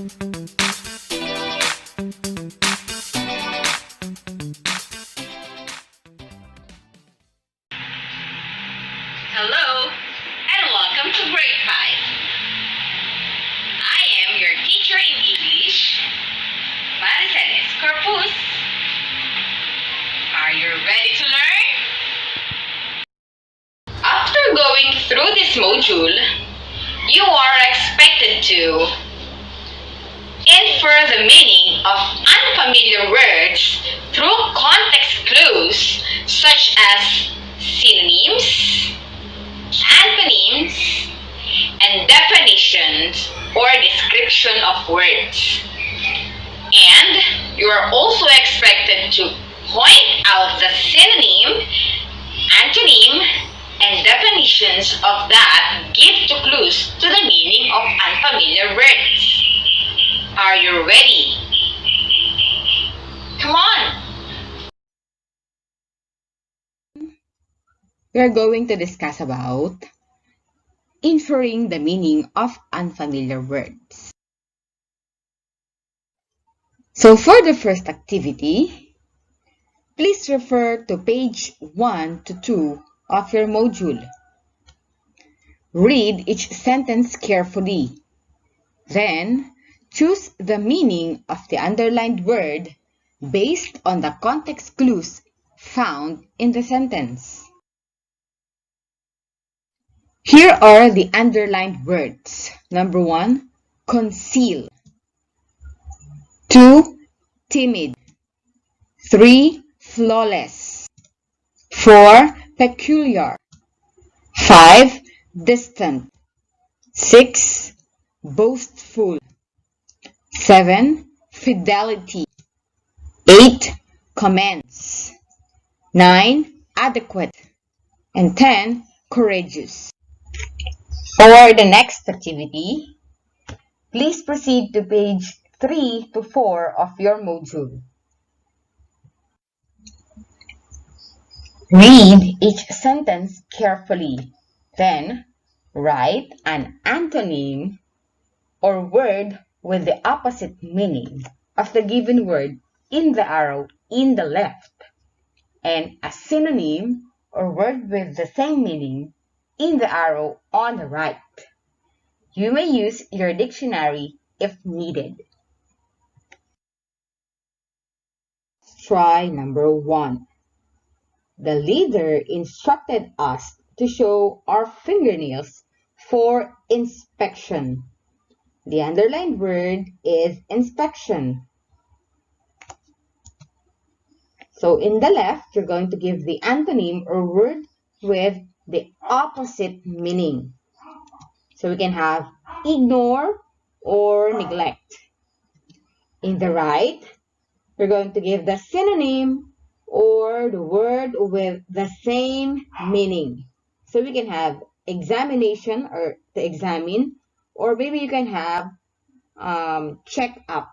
Hello, and welcome to grade 5. I am your teacher in English, Mariceles Corpus. Are you ready to learn? After going through this module, you are expected to infer the meaning of unfamiliar words through context clues such as synonyms, antonyms, and definitions or description of words. And you are also expected to point out the synonym, antonym, and definitions of that give to clues to the meaning of unfamiliar words. Are you ready? Come on! We are going to discuss about inferring the meaning of unfamiliar words. So for the first activity, please refer to page 1 to 2 of your module. Read each sentence carefully. Then, choose the meaning of the underlined word based on the context clues found in the sentence. Here are the underlined words. Number 1, conceal. 2, timid. 3, flawless. 4, peculiar. 5, distant. 6, boastful. 7, fidelity. 8, commence. 9, adequate. And 10, courageous. For the next activity, please proceed to page 3 to 4 of your module. Read each sentence carefully. Then, write an antonym or word with the opposite meaning of the given word in the arrow in the left, and a synonym or word with the same meaning in the arrow on the right. You may use your dictionary if needed. Try number 1. The leader instructed us to show our fingernails for inspection. The underlined word is inspection. So in the left, you're going to give the antonym or word with the opposite meaning. So we can have ignore or neglect. In the right, we're going to give the synonym or the word with the same meaning. So we can have examination or to examine, or maybe you can have check up.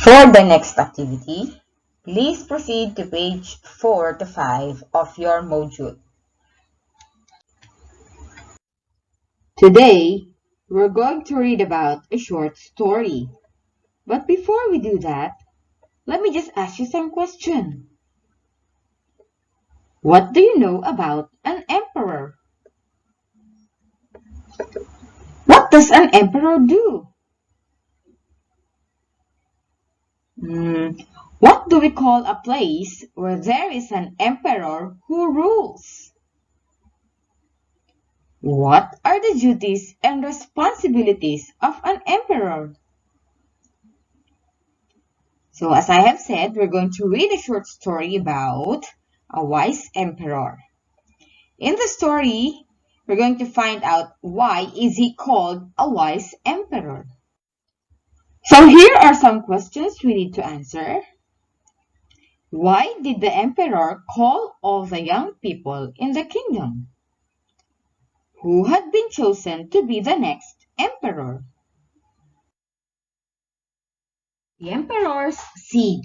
For the next activity, please proceed to page 4 to 5 of your module. Today, we're going to read about a short story. But before we do that, let me just ask you some questions. What do you know about an emperor? What does an emperor do? What do we call a place where there is an emperor who rules? What are the duties and responsibilities of an emperor? So as I have said, we're going to read a short story about a wise emperor. In the story, we're going to find out why is he called a wise emperor. So here are some questions we need to answer. Why did the emperor call all the young people in the kingdom? Who had been chosen to be the next emperor? The emperor's seed.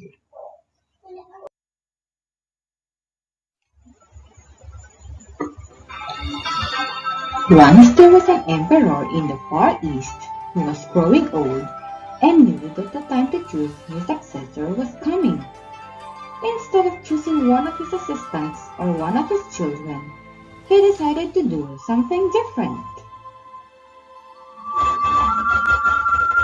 Once there was an emperor in the far east who was growing old and knew that the time to choose his successor was coming. Instead of choosing one of his assistants or one of his children, he decided to do something different.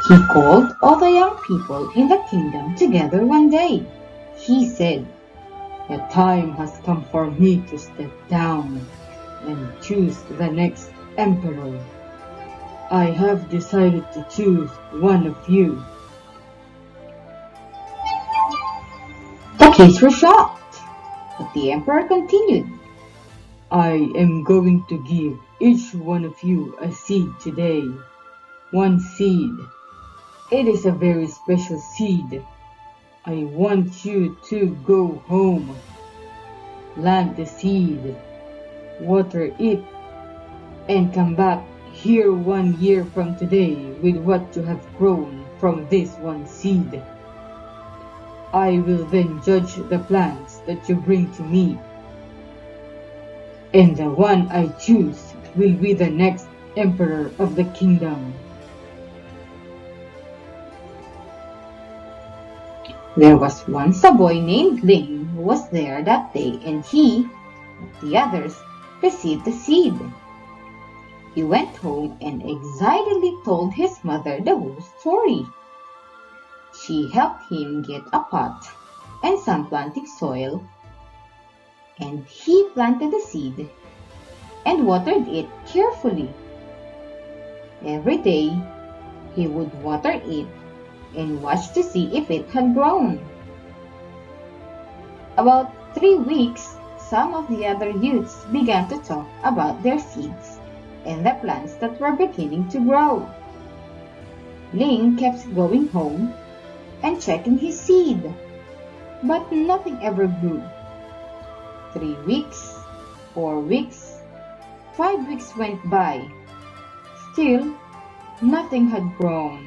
He called all the young people in the kingdom together one day. He said, "The time has come for me to step down and choose the next emperor. I have decided to choose one of you." The kids were shocked, but the emperor continued, "I am going to give each one of you a seed today. One seed. It is a very special seed. I want you to go home, plant the seed, water it, and come back here 1 year from today with what you have grown from this one seed. I will then judge the plants that you bring to me, and the one I choose will be the next emperor of the kingdom." There was once a boy named Ling who was there that day, and he, like the others, received the seed. He went home and excitedly told his mother the whole story. She helped him get a pot and some planting soil, and he planted the seed and watered it carefully. Every day, he would water it and watch to see if it had grown. About 3 weeks, some of the other youths began to talk about their seeds and the plants that were beginning to grow. Ling kept going home and checking his seed, but nothing ever grew. 3 weeks, 4 weeks, 5 weeks went by. Still, nothing had grown.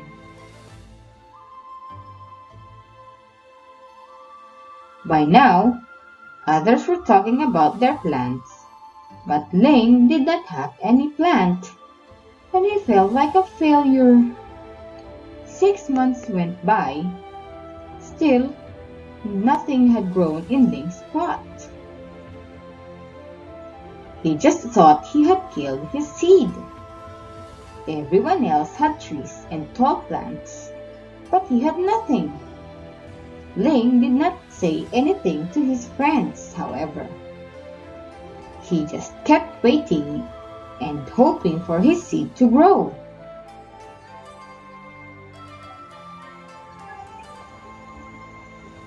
By now, others were talking about their plants, but Ling did not have any plant, and he felt like a failure. 6 months went by. Still, nothing had grown in Ling's pot. He just thought he had killed his seed. Everyone else had trees and tall plants, but he had nothing. Ling did not say anything to his friends, however. He just kept waiting and hoping for his seed to grow.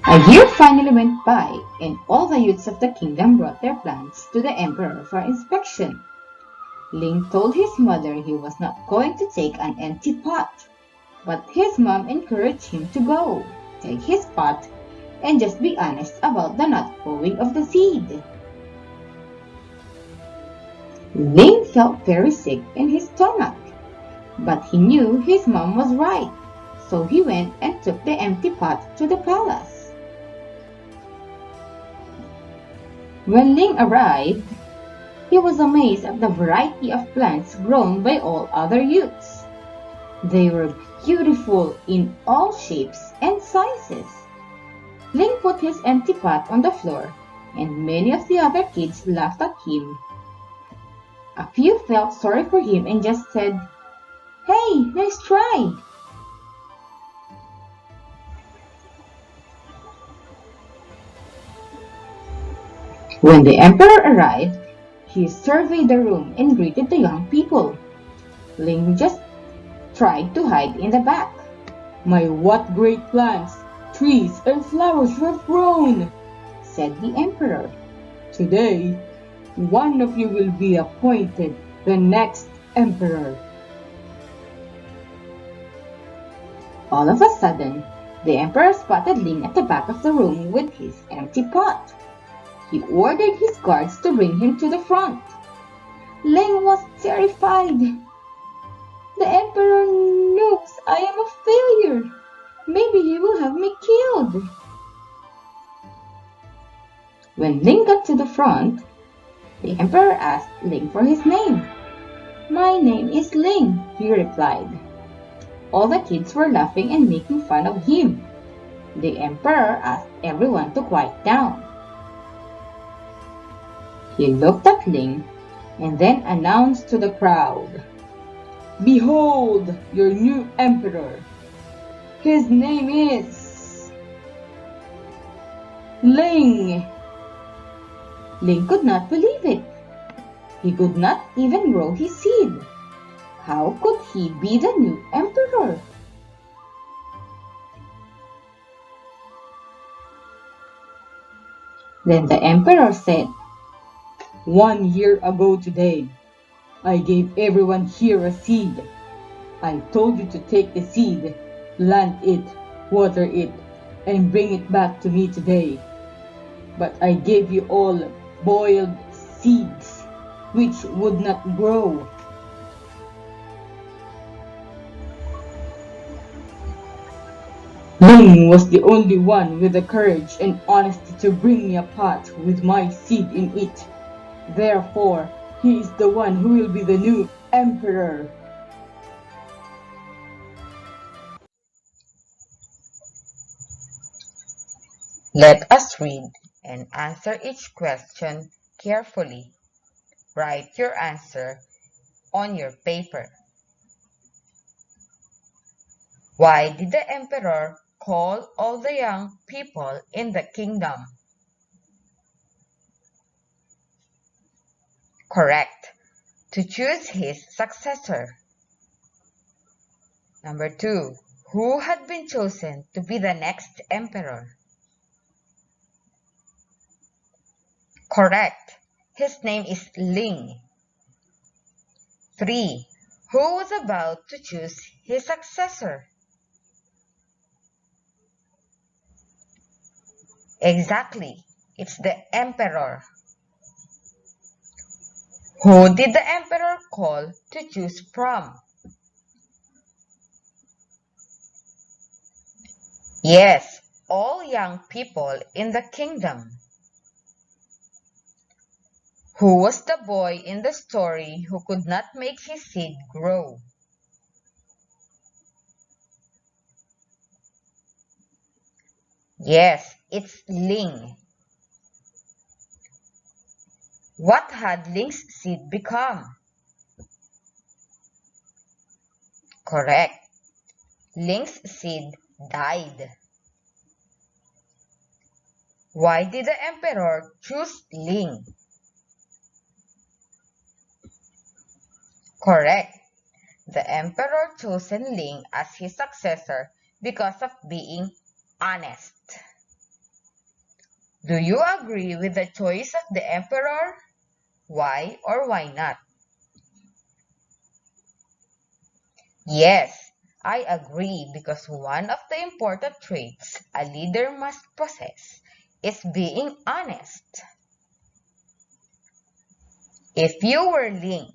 A year finally went by, and all the youths of the kingdom brought their plants to the emperor for inspection. Ling told his mother he was not going to take an empty pot, but his mom encouraged him to go, take his pot, and just be honest about the not growing of the seed. Ling felt very sick in his stomach, but he knew his mom was right, so he went and took the empty pot to the palace. When Ling arrived, he was amazed at the variety of plants grown by all other youths. They were beautiful in all shapes and sizes. Ling put his empty pot on the floor, and many of the other kids laughed at him. A few felt sorry for him and just said, "Hey, nice try." When the emperor arrived, he surveyed the room and greeted the young people. Ling just tried to hide in the back. "My, what great plants, trees, and flowers you have grown," said the emperor. "Today, one of you will be appointed the next emperor." All of a sudden, the emperor spotted Ling at the back of the room with his empty pot. He ordered his guards to bring him to the front. Ling was terrified. "The emperor knows I am a failure. Maybe he will have me killed." When Ling got to the front, the emperor asked Ling for his name. My name is Ling, he replied. All the kids were laughing and making fun of him. The emperor asked everyone to quiet down. He looked at Ling and then announced to the crowd, "Behold your new emperor. His name is Ling." Ling could not believe it. He could not even grow his seed. How could he be the new emperor? Then the emperor said, "1 year ago today, I gave everyone here a seed. I told you to take the seed, plant it, water it, and bring it back to me today. But I gave you all boiled seeds, which would not grow." Ling was the only one with the courage and honesty to bring me a pot with my seed in it. Therefore, he is the one who will be the new emperor. Let us read and answer each question carefully. Write your answer on your paper. Why did the emperor call all the young people in the kingdom? Correct. To choose his successor. Number 2. Who had been chosen to be the next emperor? Correct. His name is Ling. 3. Who was about to choose his successor? Exactly. It's the emperor. Who did the emperor call to choose from? Yes, all young people in the kingdom. Who was the boy in the story who could not make his seed grow? Yes, it's Ling. What had Ling's seed become? Correct. Ling's seed died. Why did the emperor choose Ling? Correct. The emperor chosen Ling as his successor because of being honest. Do you agree with the choice of the emperor? Why or why not? Yes, I agree because one of the important traits a leader must possess is being honest. If you were Ling,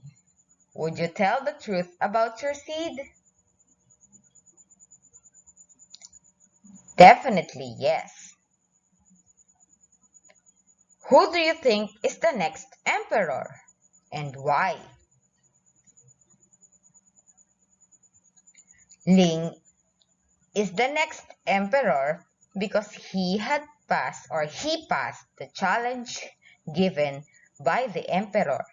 would you tell the truth about your seed? Definitely yes. Who do you think is the next emperor and why? Ling is the next emperor because he passed the challenge given by the emperor.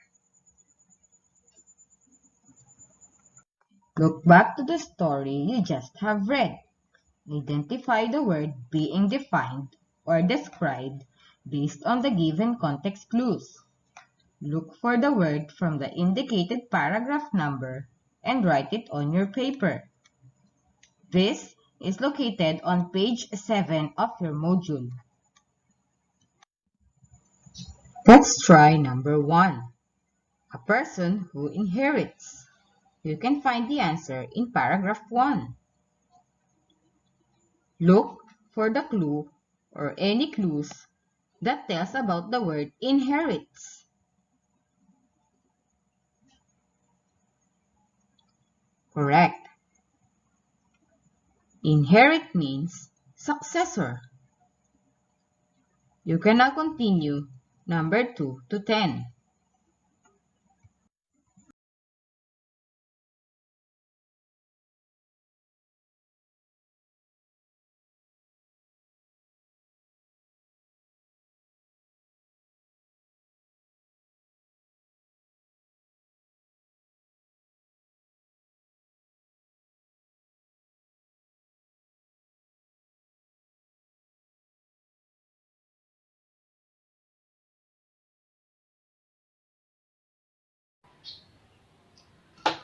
Look back to the story you just have read. Identify the word being defined or described based on the given context clues. Look for the word from the indicated paragraph number and write it on your paper. This is located on page 7 of your module. Let's try number 1. A person who inherits. You can find the answer in paragraph 1. Look for the clue or any clues that tells about the word inherits. Correct. Inherit means successor. You can now continue number 2 to 10.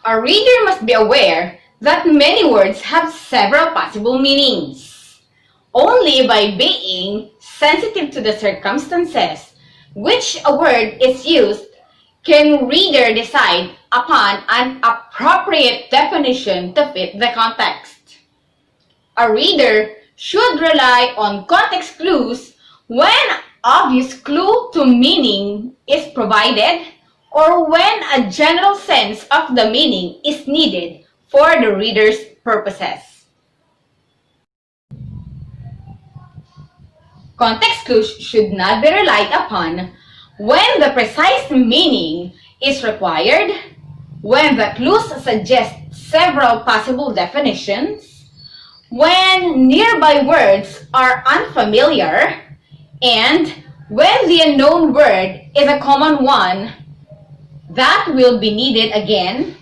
A reader must be aware that many words have several possible meanings. Only by being sensitive to the circumstances which a word is used can reader decide upon an appropriate definition to fit the context. A reader should rely on context clues when obvious clue to meaning is provided or when a general sense of the meaning is needed for the reader's purposes. Context clues should not be relied upon when the precise meaning is required, when the clues suggest several possible definitions, when nearby words are unfamiliar, and when the unknown word is a common one that will be needed again.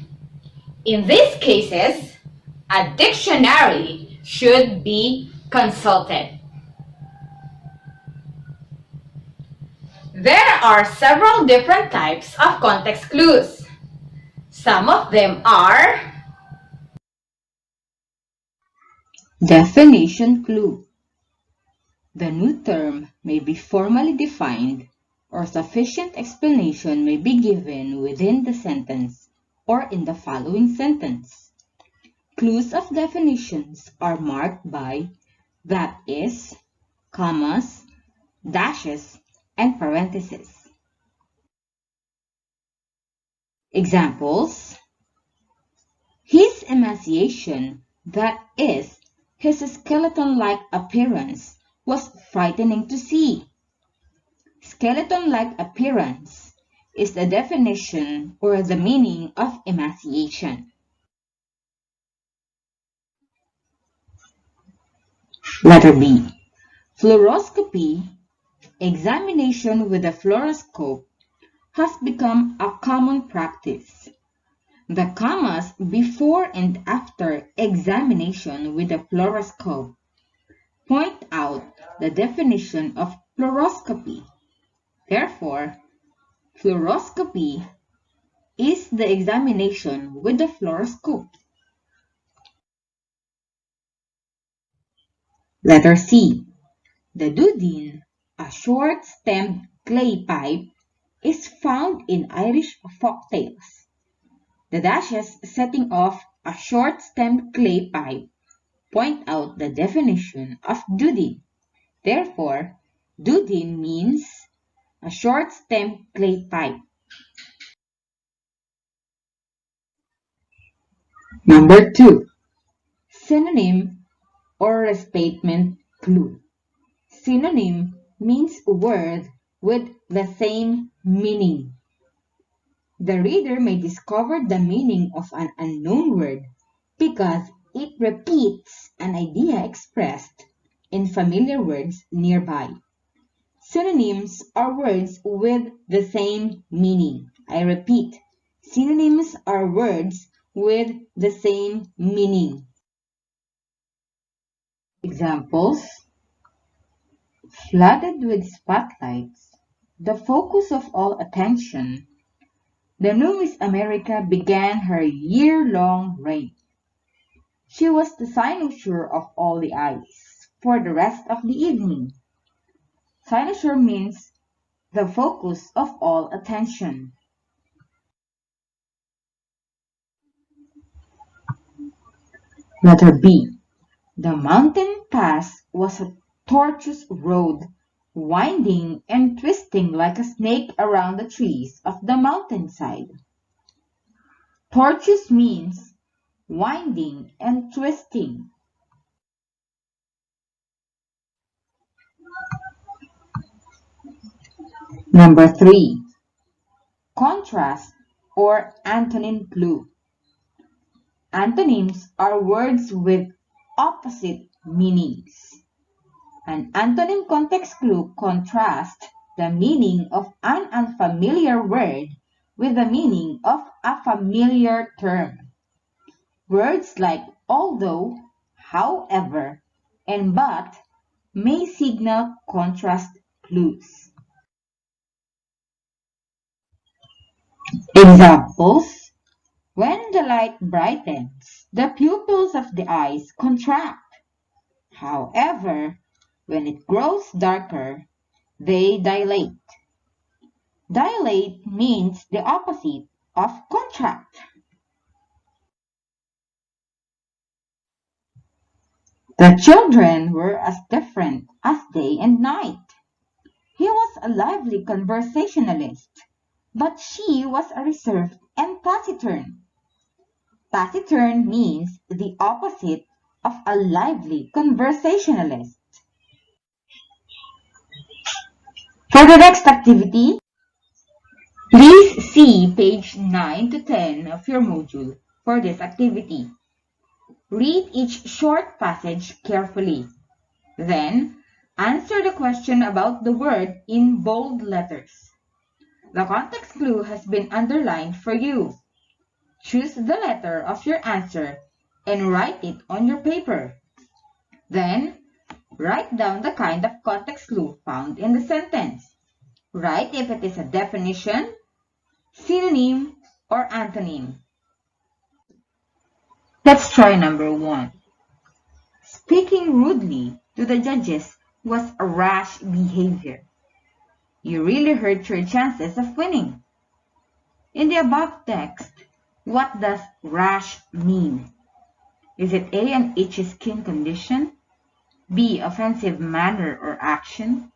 In these cases, a dictionary should be consulted. There are several different types of context clues. Some of them are Definition clue. The new term may be formally defined or sufficient explanation may be given within the sentence or in the following sentence. Clues of definitions are marked by that is, commas, dashes, and parentheses. Examples: his emaciation, that is, his skeleton-like appearance, was frightening to see. Skeleton-like appearance is the definition or the meaning of emaciation. Letter B. Fluoroscopy, examination with a fluoroscope, has become a common practice. The commas before and after examination with a fluoroscope point out the definition of fluoroscopy. Therefore, fluoroscopy is the examination with the fluoroscope. Letter C. The dudeen, a short-stemmed clay pipe, is found in Irish folktales. The dashes setting off a short-stemmed clay pipe point out the definition of dudeen. Therefore, dudeen means a short-stemmed clay pipe. Number 2. Synonym or restatement clue. Synonym means a word with the same meaning. The reader may discover the meaning of an unknown word because it repeats an idea expressed in familiar words nearby. Synonyms are words with the same meaning. I repeat, synonyms are words with the same meaning. Examples: flooded with spotlights, the focus of all attention, the new Miss America began her year-long reign. She was the cynosure of all the eyes for the rest of the evening. Cynosure means the focus of all attention. Letter B. The mountain pass was a tortuous road, winding and twisting like a snake around the trees of the mountainside. Tortuous means winding and twisting. Number 3. Contrast or antonym clue. Antonyms are words with opposite meanings. An antonym context clue contrasts the meaning of an unfamiliar word with the meaning of a familiar term. Words like although, however, and but may signal contrast clues. Examples: when When the light brightens, the pupils of the eyes contract. However, when it grows darker, they dilate. Dilate means the opposite of contract. The children were as different as day and night. He was a lively conversationalist, but she was a reserved and taciturn. Taciturn means the opposite of a lively conversationalist. For the next activity, please see page 9 to 10 of your module for this activity. Read each short passage carefully. Then, answer the question about the word in bold letters. The context clue has been underlined for you. Choose the letter of your answer and write it on your paper. Then, write down the kind of context clue found in the sentence. Write if it is a definition, synonym, or antonym. Let's try number 1. Speaking rudely to the judges was a rash behavior. You really hurt your chances of winning. In the above text, what does rash mean? Is it A, an itchy skin condition? B, offensive manner or action?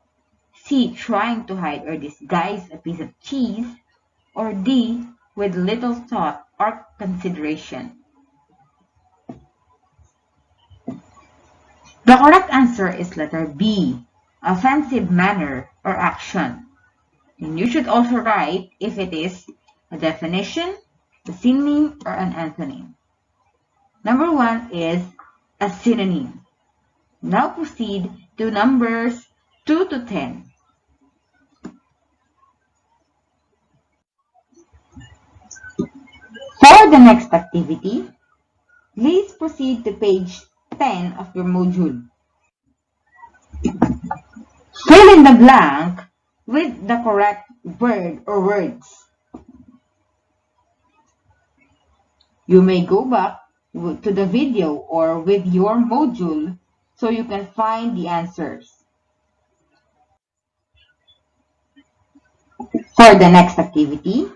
C, trying to hide or disguise a piece of cheese? Or D, with little thought or consideration? The correct answer is letter B, offensive manner or action. And you should also write if it is a definition, a synonym, or an antonym. Number 1 is a synonym. Now proceed to numbers 2 to 10. For the next activity, please proceed to page 10 of your module. Fill in the blank with the correct word or words. You may go back to the video or with your module so you can find the answers. For the next activity,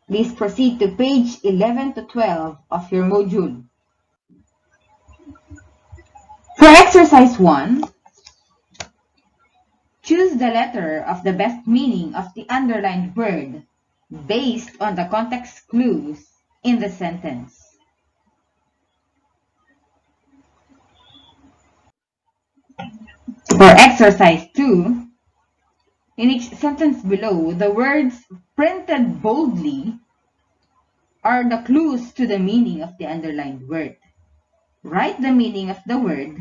please proceed to page 11 to 12 of your module. For exercise 1, choose the letter of the best meaning of the underlined word based on the context clues in the sentence. For exercise 2, in each sentence below, the words printed boldly are the clues to the meaning of the underlined word. Write the meaning of the word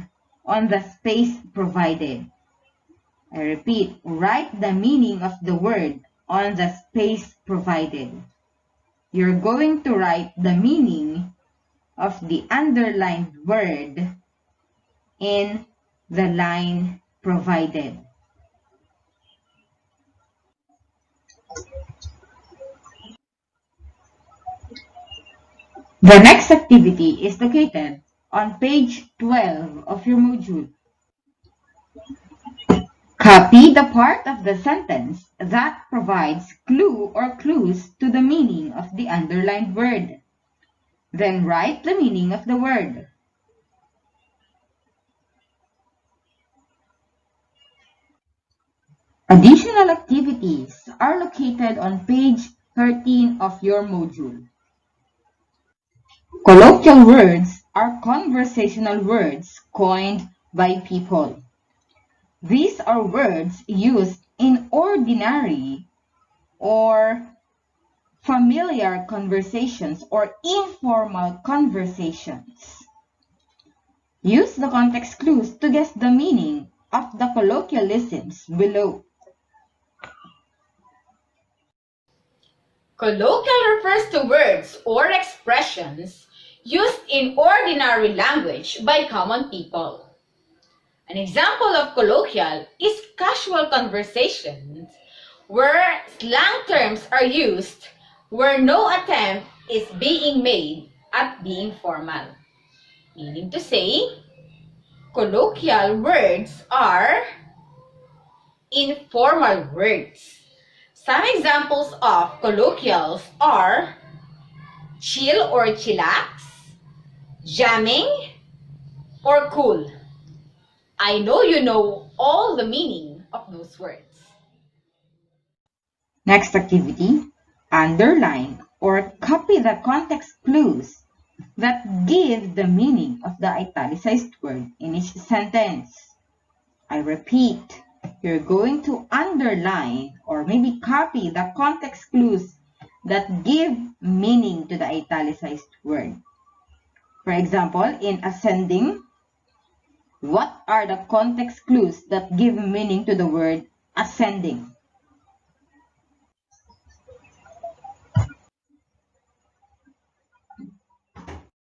on the space provided. I repeat, write the meaning of the word on the space provided. You're going to write the meaning of the underlined word in the line provided. The next activity is located on page 12 of your module. Copy the part of the sentence that provides clue or clues to the meaning of the underlined word. Then write the meaning of the word. Additional activities are located on page 13 of your module. Colloquial words are conversational words coined by people. These are words used in ordinary or familiar conversations or informal conversations. Use the context clues to guess the meaning of the colloquialisms below. Colloquial refers to words or expressions used in ordinary language by common people. An example of colloquial is casual conversations where slang terms are used where no attempt is being made at being formal. Meaning to say, colloquial words are informal words. Some examples of colloquials are chill or chillax, jamming, or cool. I know you know all the meaning of those words. Next activity, underline or copy the context clues that give the meaning of the italicized word in each sentence. I repeat, you're going to underline or maybe copy the context clues that give meaning to the italicized word. For example, in ascending, what are the context clues that give meaning to the word ascending?